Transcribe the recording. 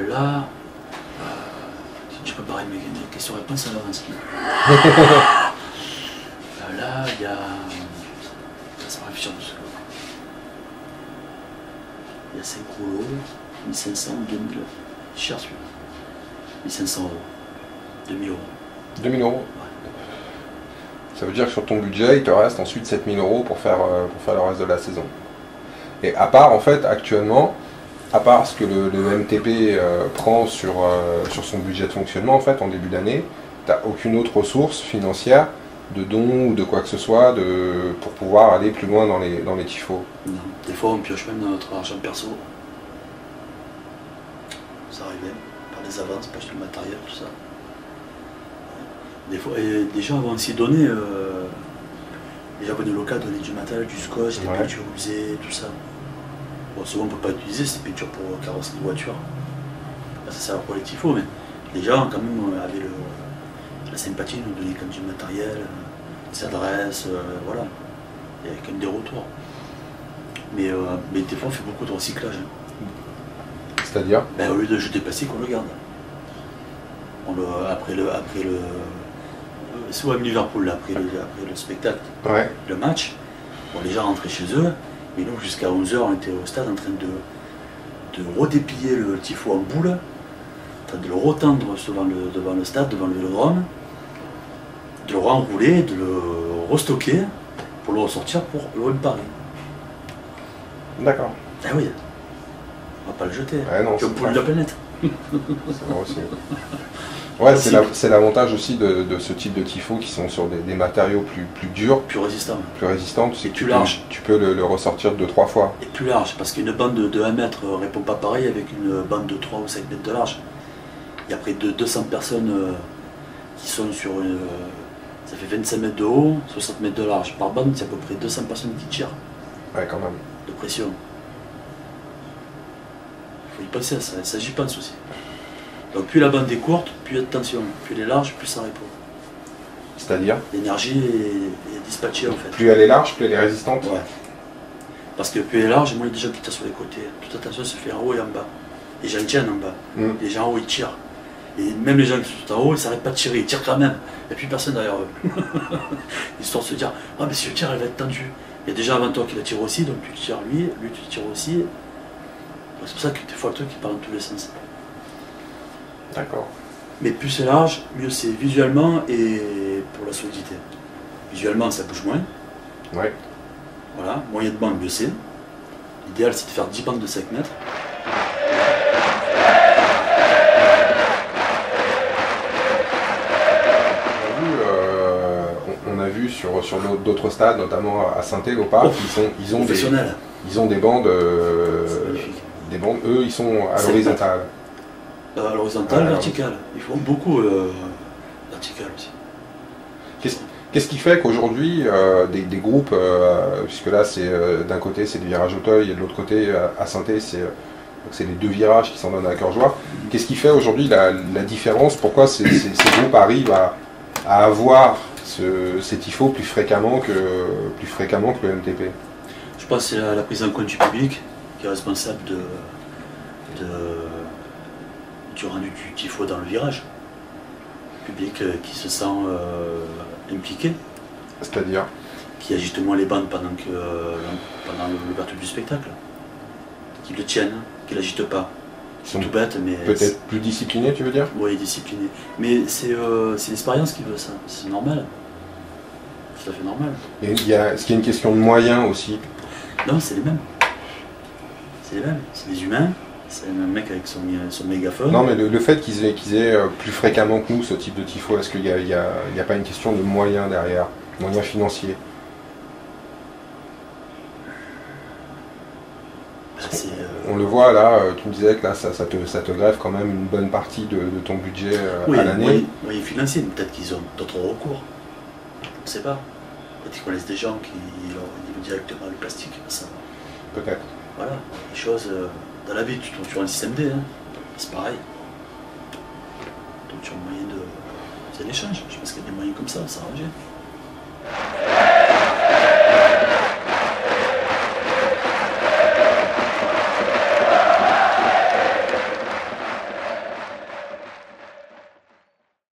Là, je peux préparer mes questions-réponses à l'avance. Là, il y a... Ça me réfléchir 2 secondes. Il y a 5 rouleaux, 1500 ou 2000. Cher celui-là. 1500 euros. 2000 euros. 2000 euros. Ouais. Ça veut dire que sur ton budget, il te reste ensuite 7000 euros pour faire le reste de la saison. Et à part, en fait, actuellement, à part ce que le MTP prend sur son budget de fonctionnement, en fait, en début d'année, tu n'as aucune autre ressource financière de dons ou de quoi que ce soit pour pouvoir aller plus loin dans les tifos. Non. Des fois, on pioche même dans notre argent perso. Ça arrivait, par des avances, pour acheter le matériel, tout ça. Des fois, et des gens vont s'y donner, les abonnés locaux donner du matériel, du scotch, des peintures usées, tout ça. Bon, souvent on ne peut pas utiliser ces peintures pour carrosserie de voiture. Là, ça sert pour les tifos, mais les gens quand même avaient la sympathie de nous donner comme du matériel, des adresses, voilà. Il y avait quand même des retours. Mais des fois on fait beaucoup de recyclage. C'est-à-dire Au lieu de jeter le plastique, on le garde. Après le c'est à Liverpool, après le spectacle, le match, bon, les gens rentraient chez eux, mais nous jusqu'à 11 h on était au stade en train de redépiller le tifo en boule, en train de le retendre devant le stade, devant le vélodrome, de le renrouler, de le restocker pour le ressortir pour l'OM Paris. D'accord. Ah oui, on va pas le jeter, c'est le poule de la planète. C'est vrai aussi. Ouais, c'est l'avantage aussi de ce type de tifo qui sont sur des matériaux plus durs, plus résistants. Plus résistants, et plus large. Tu peux le ressortir 2-3 fois. Et plus large, parce qu'une bande de 1 mètre ne répond pas pareil avec une bande de 3 ou 5 mètres de large. Il y a près de 200 personnes qui sont sur une... ça fait 25 mètres de haut, 60 mètres de large. Par bande, c'est à peu près 200 personnes qui tirent. Ouais, quand même. De pression. Il faut y penser à ça, il ne s'agit pas de souci. Donc plus la bande est courte, plus il y a de tension. Plus elle est large, plus ça répond. C'est-à-dire l'énergie est dispatchée en fait. Plus elle est large, plus elle est résistante. Ouais. Parce que plus elle est large, moins il y a des gens qui tirent sur les côtés. Toute attention se fait en haut et en bas. Les gens tiennent en bas. Les gens en haut ils tirent. Et même les gens qui sont en haut, ils ne s'arrêtent pas de tirer, ils tirent quand même. Il n'y a plus personne derrière eux. Histoire de se dire, ah mais si je tire, elle va être tendue. Il y a déjà avant toi qui la tire aussi, donc tu tires lui tu tires aussi. C'est pour ça que des fois le truc il part dans tous les sens. D'accord. Mais plus c'est large, mieux c'est visuellement et pour la solidité. Visuellement ça bouge moins. Ouais. Voilà, moyen de banque mieux c'est. L'idéal c'est de faire 10 banques de 5 mètres. On a vu sur d'autres stades, notamment à Saint-Étienne au parc, ils ont des bandes, eux ils sont à l'horizontale. À l'horizontale, verticale. Ils font beaucoup verticale aussi. Qu'est-ce qui fait qu'aujourd'hui, des groupes, puisque là c'est d'un côté c'est des virages Auteuil et de l'autre côté à Saint-Étienne c'est les 2 virages qui s'en donnent à cœur joie, qu'est-ce qui fait aujourd'hui la différence? Pourquoi ces groupes arrivent à avoir ces tifos plus fréquemment que le MTP? Je pense que c'est la prise en compte du public qui est responsable du rendu du tifo dans le virage. Le public qui se sent impliqué. C'est-à-dire? Qui agite moins les bandes pendant l'ouverture du spectacle. Qui le tiennent, qui ne l'agitent pas. C'est tout bête, mais... Peut-être plus discipliné, tu veux dire? Oui, discipliné. Mais c'est l'expérience qui veut ça, c'est normal. C'est tout à fait normal. Et est-ce qu'il y a une question de moyens aussi? Non, c'est les mêmes. C'est les mêmes, c'est des humains. C'est un mec avec son mégaphone. Non, mais le fait qu'ils aient plus fréquemment que nous ce type de tifo, est-ce qu'il n'y a pas une question de moyens derrière? Moyens financiers? On le voit là, tu me disais que là ça te grève quand même une bonne partie de ton budget à l'année. Oui, financier, mais peut-être qu'ils ont d'autres recours. On ne sait pas. Peut-être qu'ils connaissent des gens qui leur livrent directement le plastique. Ça. Peut-être. Voilà. chose dans la vie, tu trouves toujours un système D, hein. C'est pareil. Donc tu as moyen de. C'est l'échange, je pense qu'il y a des moyens comme ça, s'arranger.